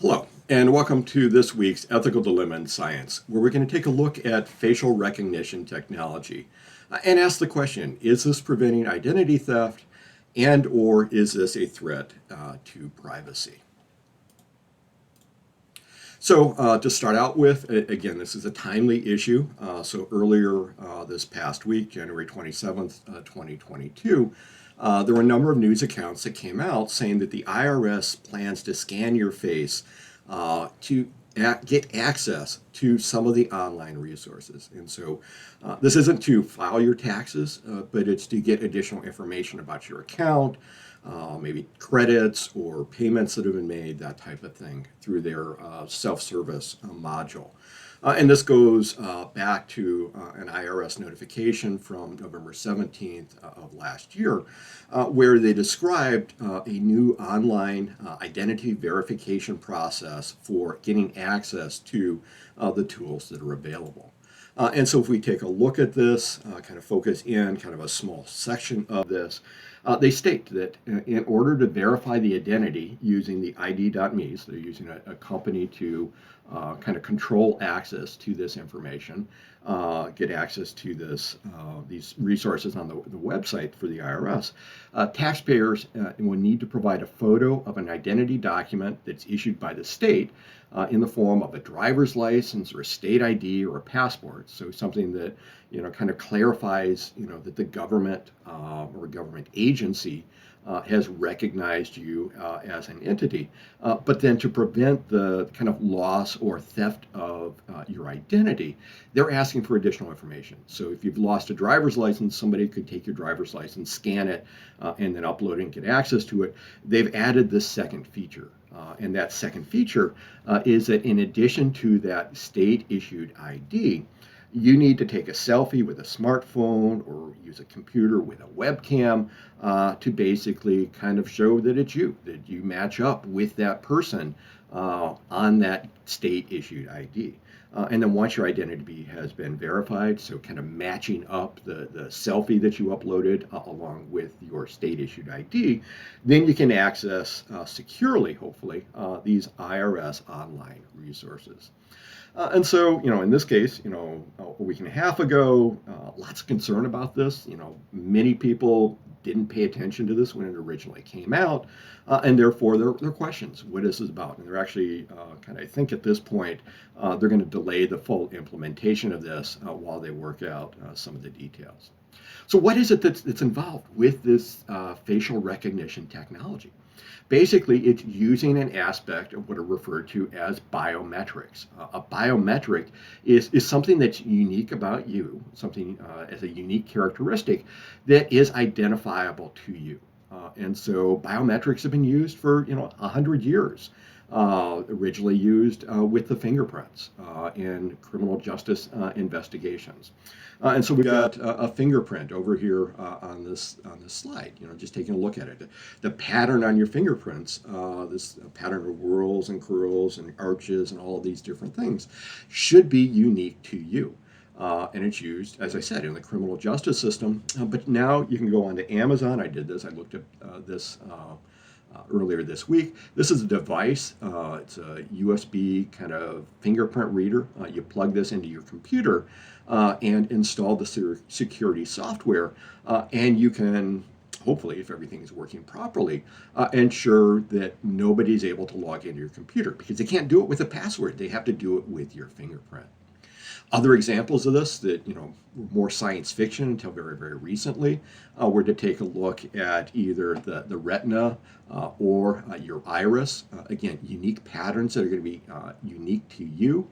Hello, and welcome to this week's Ethical Dilemma in Science, where we're going to take a look at facial recognition technology and ask the question, is this preventing identity theft and or is this a threat to privacy? So to start out with, again, this is a timely issue. So earlier this past week, January 27th, 2022, there were a number of news accounts that came out saying that the IRS plans to scan your face to get access to some of the online resources. And so this isn't to file your taxes, but it's to get additional information about your account, maybe credits or payments that have been made, that type of thing, through their self-service module. And this goes back to an IRS notification from November 17th of last year, where they described a new online identity verification process for getting access to the tools that are available. And so if we take a look at this, kind of focus in kind of a small section of this, they state that in order to verify the identity using the ID.me, so they're using a company to kind of control access to this information, get access to these resources on the website for the IRS, taxpayers will need to provide a photo of an identity document that's issued by the state in the form of a driver's license or a state ID or a passport. So something that kind of clarifies that the government or government agency has recognized you as an entity. But then to prevent the kind of loss or theft of your identity, they're asking for additional information. So if you've lost a driver's license, somebody could take your driver's license, scan it, and then upload it and get access to it. They've added this second feature. And that second feature is that in addition to that state-issued ID, you need to take a selfie with a smartphone or use a computer with a webcam to basically kind of show that it's you, that you match up with that person on that state-issued ID. And then once your identity has been verified, so kind of matching up the selfie that you uploaded along with your state-issued ID, then you can access securely, hopefully, these IRS online resources. And so, in this case, a week and a half ago, lots of concern about this. Many people didn't pay attention to this when it originally came out, and therefore their questions, what is this about? And they're actually I think at this point, they're going to delay the full implementation of this while they work out some of the details. So what is it that's involved with this facial recognition technology? Basically, it's using an aspect of what are referred to as biometrics. A biometric is something that's unique about you, something as a unique characteristic that is identifiable to you. And so biometrics have been used for 100 years. Originally used with the fingerprints in criminal justice investigations. And so we've got a fingerprint over here on this slide, just taking a look at it. The pattern on your fingerprints, this pattern of whorls and curls and arches and all of these different things, should be unique to you. And it's used, as I said, in the criminal justice system. But now you can go onto Amazon. I did this. I looked at this earlier this week. This is a device. It's a USB kind of fingerprint reader. You plug this into your computer and install the security software, and you can, hopefully, if everything is working properly, ensure that nobody's able to log into your computer, because they can't do it with a password. They have to do it with your fingerprint. Other examples of this that were more science fiction until very, very recently were to take a look at either the retina or your iris. Again, unique patterns that are going to be unique to you.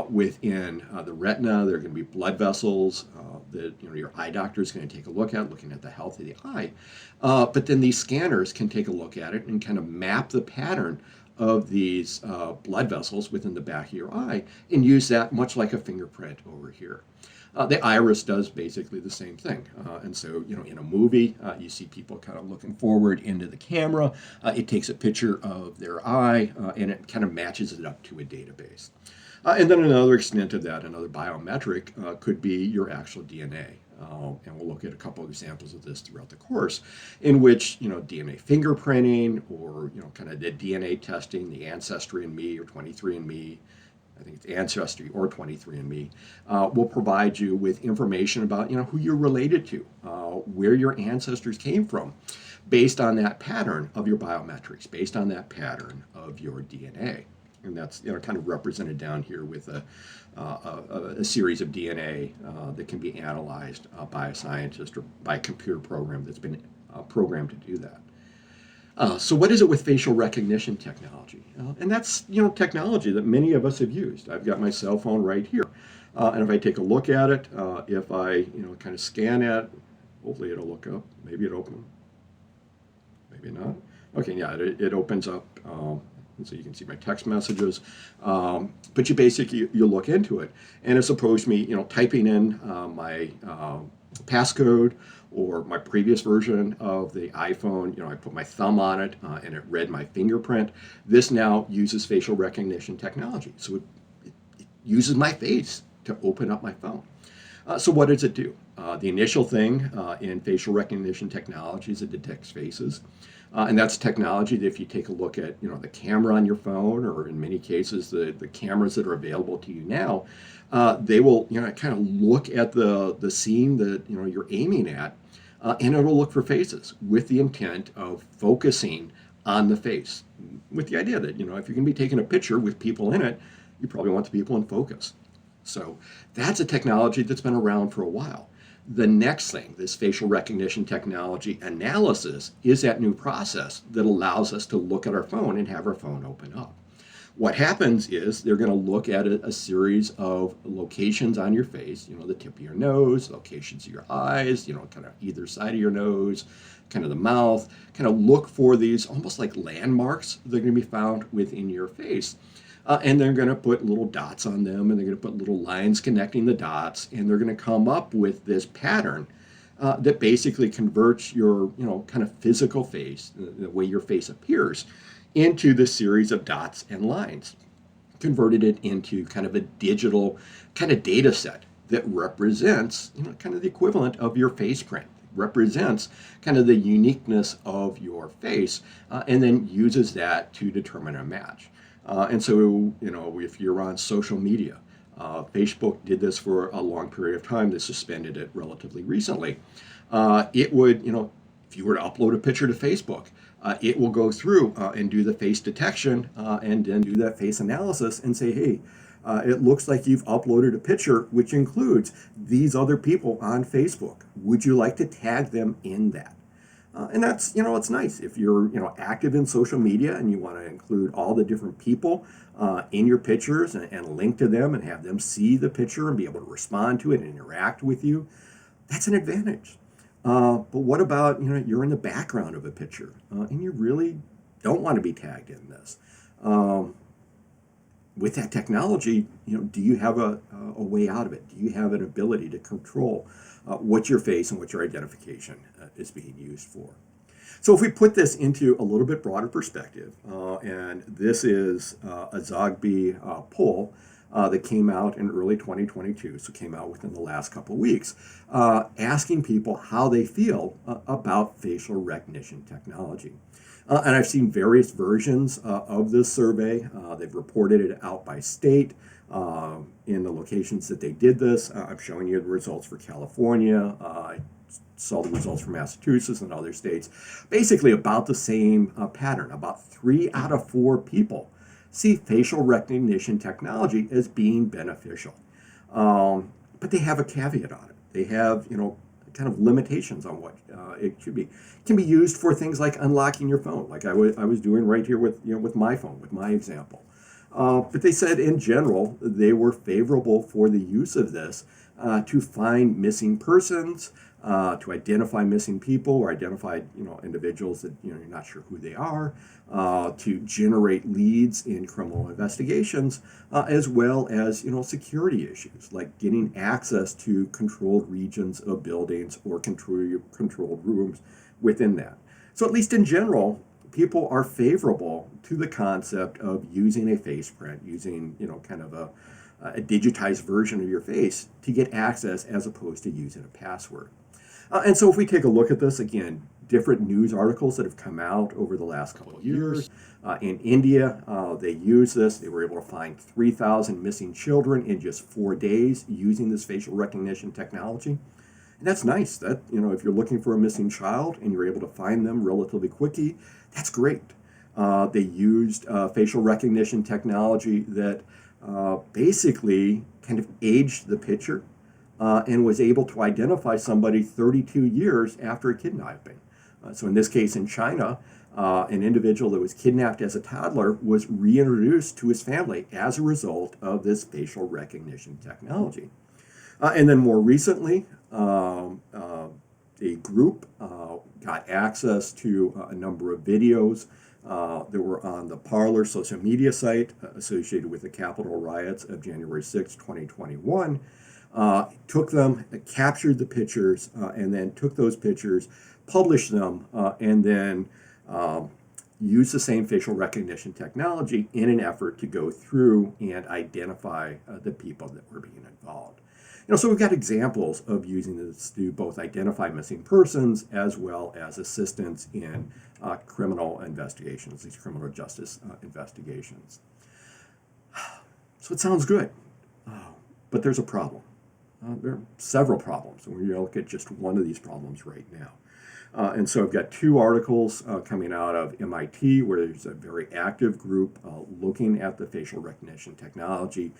Within the retina, there are going to be blood vessels that your eye doctor is going to take a look at, looking at the health of the eye. But then these scanners can take a look at it and kind of map the pattern of these blood vessels within the back of your eye and use that much like a fingerprint over here. The iris does basically the same thing. And so, in a movie, you see people kind of looking forward into the camera. It takes a picture of their eye and it kind of matches it up to a database. And then another extent of that, another biometric, could be your actual DNA. And we'll look at a couple of examples of this throughout the course, in which DNA fingerprinting, or kind of the DNA testing, the Ancestry&Me or 23andMe, I think it's Ancestry or 23andMe, will provide you with information about who you're related to, where your ancestors came from, based on that pattern of your biometrics, based on that pattern of your DNA. And that's kind of represented down here with a series of DNA that can be analyzed by a scientist or by a computer program that's been programmed to do that. So what is it with facial recognition technology? And that's technology that many of us have used. I've got my cell phone right here, and if I take a look at it, if I kind of scan it, hopefully it'll look up. Maybe it opens. Maybe not. Okay, yeah, it opens up. So you can see my text messages, but you look into it, and as opposed to me typing in my passcode or my previous version of the iPhone, I put my thumb on it and it read my fingerprint. This now uses facial recognition technology, so it uses my face to open up my phone. So what does it do? The initial thing in facial recognition technology is it detects faces. And that's technology that if you take a look at the camera on your phone, or in many cases the cameras that are available to you now, they will kind of look at the scene that you're aiming at, and it'll look for faces with the intent of focusing on the face, with the idea that if you're going to be taking a picture with people in it, you probably want the people in focus. So that's a technology that's been around for a while. The next thing, this facial recognition technology analysis, is that new process that allows us to look at our phone and have our phone open up. What happens is they're going to look at a series of locations on your face, the tip of your nose, locations of your eyes, kind of either side of your nose, kind of the mouth, kind of look for these almost like landmarks that are going to be found within your face. And they're going to put little dots on them, and they're going to put little lines connecting the dots, and they're going to come up with this pattern that basically converts your, kind of physical face, the way your face appears, into this series of dots and lines, converted it into kind of a digital kind of data set that represents, kind of the equivalent of your face print, represents kind of the uniqueness of your face, and then uses that to determine a match. And so, if you're on social media, Facebook did this for a long period of time. They suspended it relatively recently. It would, if you were to upload a picture to Facebook, it will go through and do the face detection and then do that face analysis and say, hey, it looks like you've uploaded a picture which includes these other people on Facebook. Would you like to tag them in that? And that's, it's nice if you're, active in social media and you want to include all the different people in your pictures and link to them and have them see the picture and be able to respond to it and interact with you. That's an advantage. But what about, you're in the background of a picture and you really don't want to be tagged in this. With that technology, do you have a way out of it? Do you have an ability to control what your face and what your identification is being used for? So if we put this into a little bit broader perspective, and this is a Zogby poll that came out in early 2022, so came out within the last couple of weeks, asking people how they feel about facial recognition technology. And I've seen various versions of this survey. They've reported it out by state in the locations that they did this. I'm showing you the results for California. I saw the results for Massachusetts and other states. Basically about the same pattern. About 3 out of 4 people see facial recognition technology as being beneficial. But they have a caveat on it. They have, kind of limitations on what it should be. It can be used for things like unlocking your phone, like I was doing right here with with my phone, with my example. But they said in general they were favorable for the use of this to find missing persons, to identify missing people or identify individuals that you're not sure who they are, to generate leads in criminal investigations, as well as security issues like getting access to controlled regions of buildings or controlled rooms within that. So at least in general, people are favorable to the concept of using a face print, using kind of a digitized version of your face to get access as opposed to using a password. And so if we take a look at this, again, different news articles that have come out over the last couple of years. In India, they use this. They were able to find 3,000 missing children in just 4 days using this facial recognition technology. And that's nice. That, if you're looking for a missing child and you're able to find them relatively quickly, that's great. They used facial recognition technology that basically kind of aged the picture and was able to identify somebody 32 years after a kidnapping. So in this case in China, an individual that was kidnapped as a toddler was reintroduced to his family as a result of this facial recognition technology. And then more recently, a group got access to a number of videos that were on the Parler social media site associated with the Capitol riots of January 6, 2021. Took them, captured the pictures, and then took those pictures, published them, and then used the same facial recognition technology in an effort to go through and identify the people that were being involved. So we've got examples of using this to both identify missing persons as well as assistance in criminal investigations, these criminal justice investigations. So it sounds good, but there's a problem. There are several problems, and we're going to look at just one of these problems right now. And so I've got 2 articles coming out of MIT where there's a very active group looking at the facial recognition technology.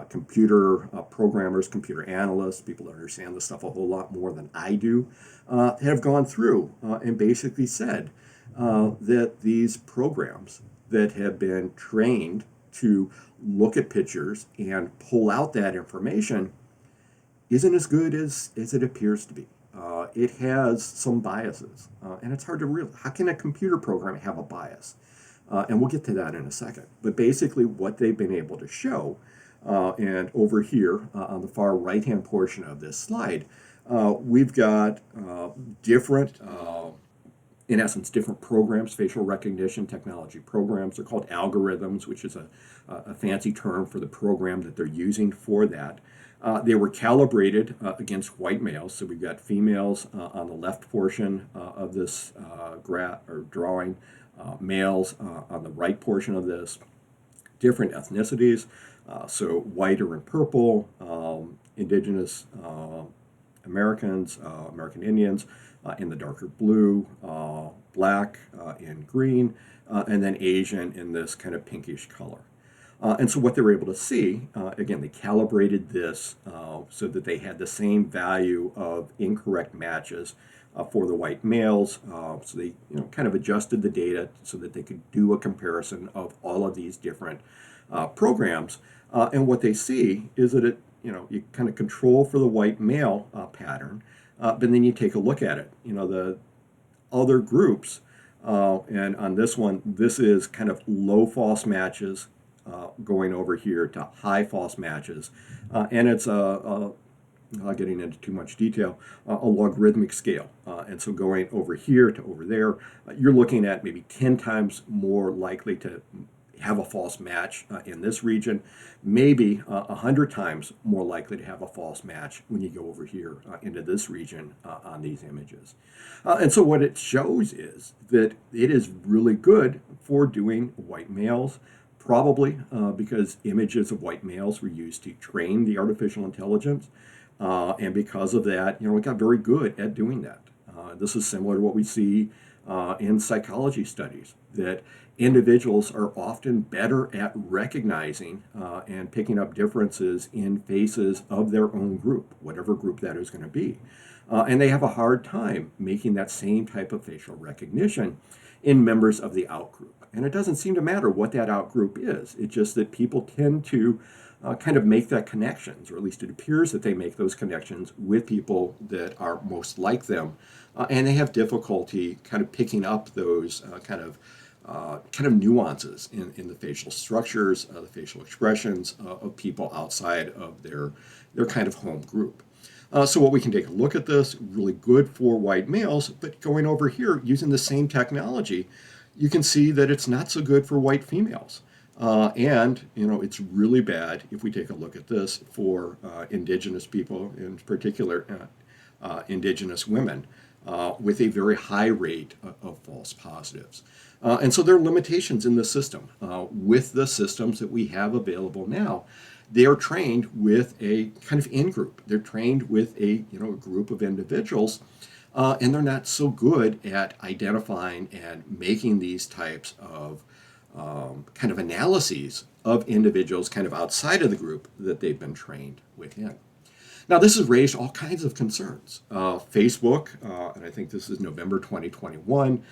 Computer programmers, computer analysts, people that understand this stuff a whole lot more than I do, have gone through and basically said that these programs that have been trained to look at pictures and pull out that information isn't as good as it appears to be. It has some biases, and it's hard to realize. How can a computer program have a bias? And we'll get to that in a second. But basically what they've been able to show, and over here on the far right-hand portion of this slide, we've got different, in essence, different programs, facial recognition technology programs. They're called algorithms, which is a fancy term for the program that they're using for that. They were calibrated against white males, so we've got females on the left portion of this drawing, males on the right portion of this, different ethnicities, so white are in purple, indigenous Americans, American Indians in the darker blue, black in green, and then Asian in this kind of pinkish color. And so what they were able to see, again, they calibrated this so that they had the same value of incorrect matches for the white males. So they kind of adjusted the data so that they could do a comparison of all of these different programs. And what they see is that you kind of control for the white male pattern, but then you take a look at it. The other groups, and on this one, this is kind of low false matches, going over here to high false matches, and it's not getting into too much detail, a logarithmic scale. And so going over here to over there, you're looking at maybe 10 times more likely to have a false match in this region, maybe 100 times more likely to have a false match when you go over here into this region on these images. And so what it shows is that it is really good for doing white males, probably because images of white males were used to train the artificial intelligence. And because of that, it got very good at doing that. This is similar to what we see in psychology studies, that individuals are often better at recognizing and picking up differences in faces of their own group, whatever group that is going to be. And they have a hard time making that same type of facial recognition in members of the outgroup. And it doesn't seem to matter what that outgroup is. It's just that people tend to kind of make that connections, or at least it appears that they make those connections with people that are most like them. And they have difficulty kind of picking up those kind of nuances in the facial structures, the facial expressions of people outside of their kind of home group. So what we can take a look at this, really good for white males, but going over here using the same technology, you can see that it's not so good for white females. And, it's really bad if we take a look at this for indigenous people, in particular, indigenous women, with a very high rate of false positives. And so there are limitations in the system. With the systems that we have available now, they are trained with a kind of in-group. They're trained with a group of individuals, and they're not so good at identifying and making these types of kind of analyses of individuals kind of outside of the group that they've been trained within. Now, this has raised all kinds of concerns. Facebook, and I think this is November 2021,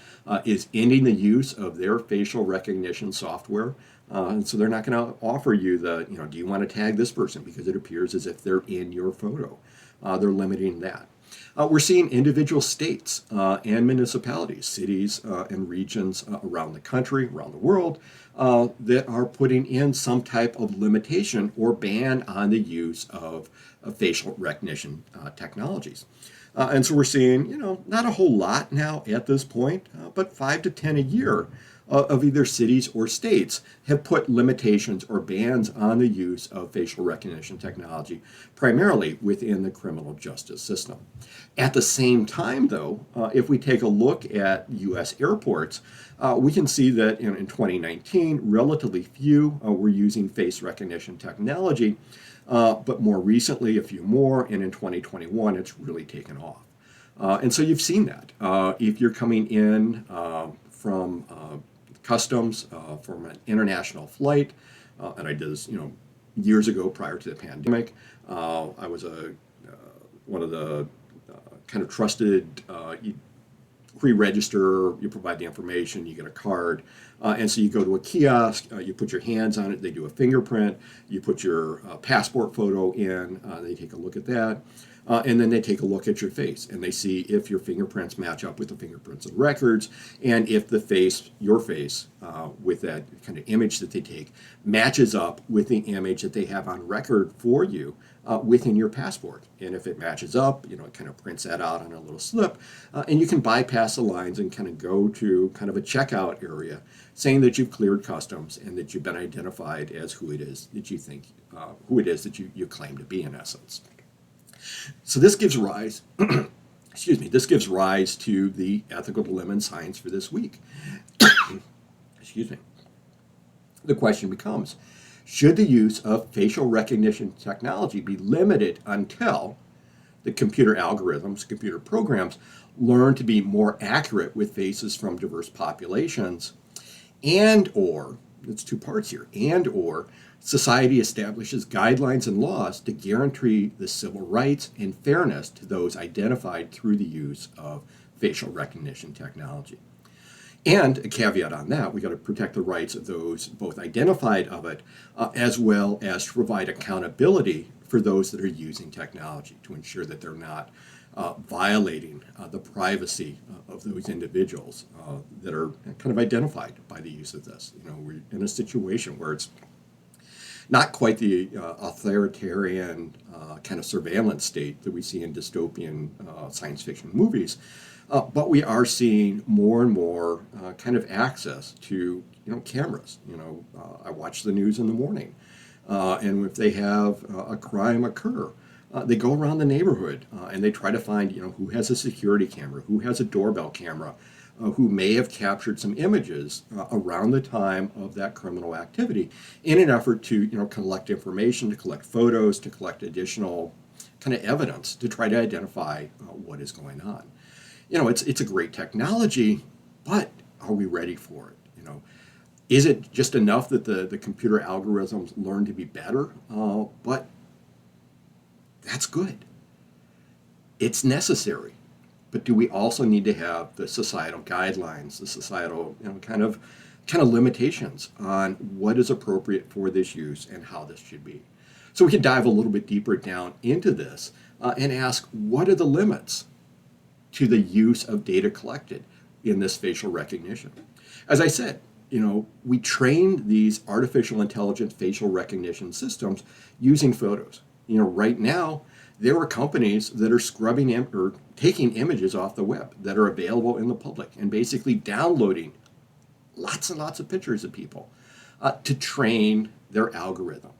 is ending the use of their facial recognition software. And so they're not going to offer you do you want to tag this person because it appears as if they're in your photo. They're limiting that. We're seeing individual states and municipalities, cities and regions around the country, around the world, that are putting in some type of limitation or ban on the use of facial recognition technologies. And so we're seeing, not a whole lot now at this point, but 5 to 10 a year of either cities or states have put limitations or bans on the use of facial recognition technology, primarily within the criminal justice system. At the same time, though, if we take a look at U.S. airports, we can see that in 2019, relatively few were using face recognition technology, but more recently, a few more, and in 2021, it's really taken off. And so you've seen that. If you're coming in from customs from an international flight, and I did this, years ago prior to the pandemic. I was one of the kind of trusted. You pre-register, you provide the information, you get a card, and so you go to a kiosk, you put your hands on it, they do a fingerprint, you put your passport photo in, they take a look at that. And then they take a look at your face and they see if your fingerprints match up with the fingerprints of records, and if the face, your face, with that kind of image that they take, matches up with the image that they have on record for you within your passport. And if it matches up, it kind of prints that out on a little slip, and you can bypass the lines and kind of go to kind of a checkout area saying that you've cleared customs and that you've been identified as who it is that you think, who it is that you claim to be in essence. So this gives rise, this gives rise to the ethical dilemma in science for this week. Excuse me. The question becomes, should the use of facial recognition technology be limited until the computer algorithms, computer programs, learn to be more accurate with faces from diverse populations, and or, it's two parts here, and or society establishes guidelines and laws to guarantee the civil rights and fairness to those identified through the use of facial recognition technology. And a caveat on that, we got to protect the rights of those both identified of it, as well as to provide accountability for those that are using technology to ensure that they're not violating the privacy of those individuals that are kind of identified by the use of this. We're in a situation where it's not quite the authoritarian kind of surveillance state that we see in dystopian science fiction movies, but we are seeing more and more kind of access to cameras. I watch the news in the morning, and if they have a crime occur, they go around the neighborhood and they try to find who has a security camera, who has a doorbell camera, who may have captured some images around the time of that criminal activity in an effort to collect information, to collect photos, to collect additional kind of evidence to try to identify what is going on. It's a great technology, but are we ready for it? Is it just enough that the computer algorithms learn to be better? But that's good. It's necessary. But do we also need to have the societal guidelines, the societal kind of limitations on what is appropriate for this use and how this should be? So we can dive a little bit deeper down into this and ask, what are the limits to the use of data collected in this facial recognition? As I said, we train these artificial intelligence facial recognition systems using photos. Right now, there are companies that are scrubbing or taking images off the web that are available in the public and basically downloading lots and lots of pictures of people to train their algorithm.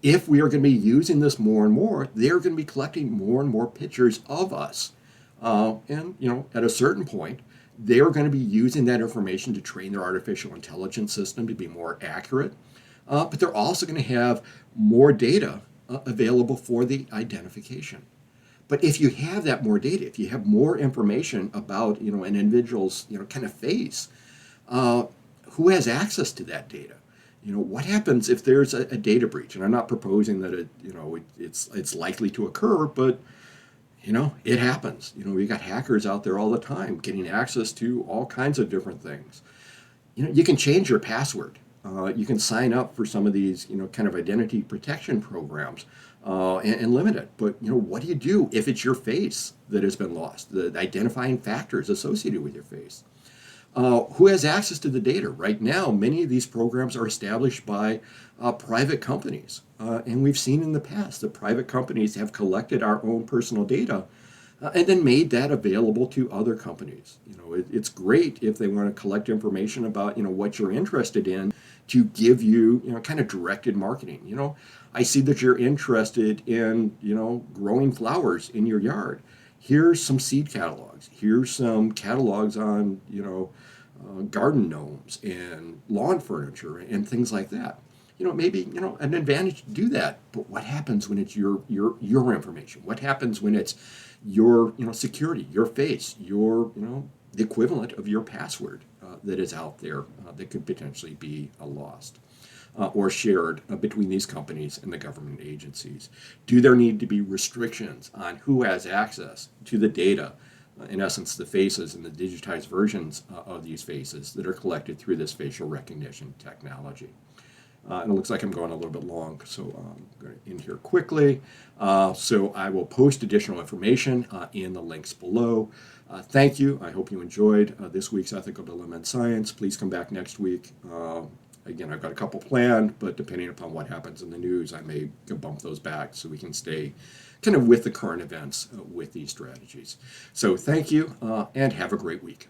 If we are going to be using this more and more, they're going to be collecting more and more pictures of us. And at a certain point, they're going to be using that information to train their artificial intelligence system to be more accurate. But they're also going to have more data available for the identification. But if you have that more data, if you have more information about an individual's kind of face, who has access to that data? What happens if there's a data breach? And I'm not proposing that it's likely to occur, but it happens. We got hackers out there all the time getting access to all kinds of different things. You can change your password. You can sign up for some of these kind of identity protection programs and limit it. But what do you do if it's your face that has been lost? The identifying factors associated with your face. Who has access to the data? Right now, many of these programs are established by private companies. And we've seen in the past that private companies have collected our own personal data and then made that available to other companies. It's great if they want to collect information about what you're interested in to give you kind of directed marketing. I see that you're interested in growing flowers in your yard. Here's some seed catalogs. Here's some catalogs on garden gnomes and lawn furniture and things like that. Maybe an advantage to do that. But what happens when it's your information? What happens when it's your security, your face, your the equivalent of your password that is out there that could potentially be lost or shared between these companies and the government agencies? Do there need to be restrictions on who has access to the data? In essence, the faces and the digitized versions of these faces that are collected through this facial recognition technology. And it looks like I'm going a little bit long, so I'm going to end here quickly. So I will post additional information in the links below. Thank you. I hope you enjoyed this week's Ethical Dilemma in Science. Please come back next week. Again, I've got a couple planned, but depending upon what happens in the news, I may bump those back so we can stay kind of with the current events with these strategies. So thank you, and have a great week.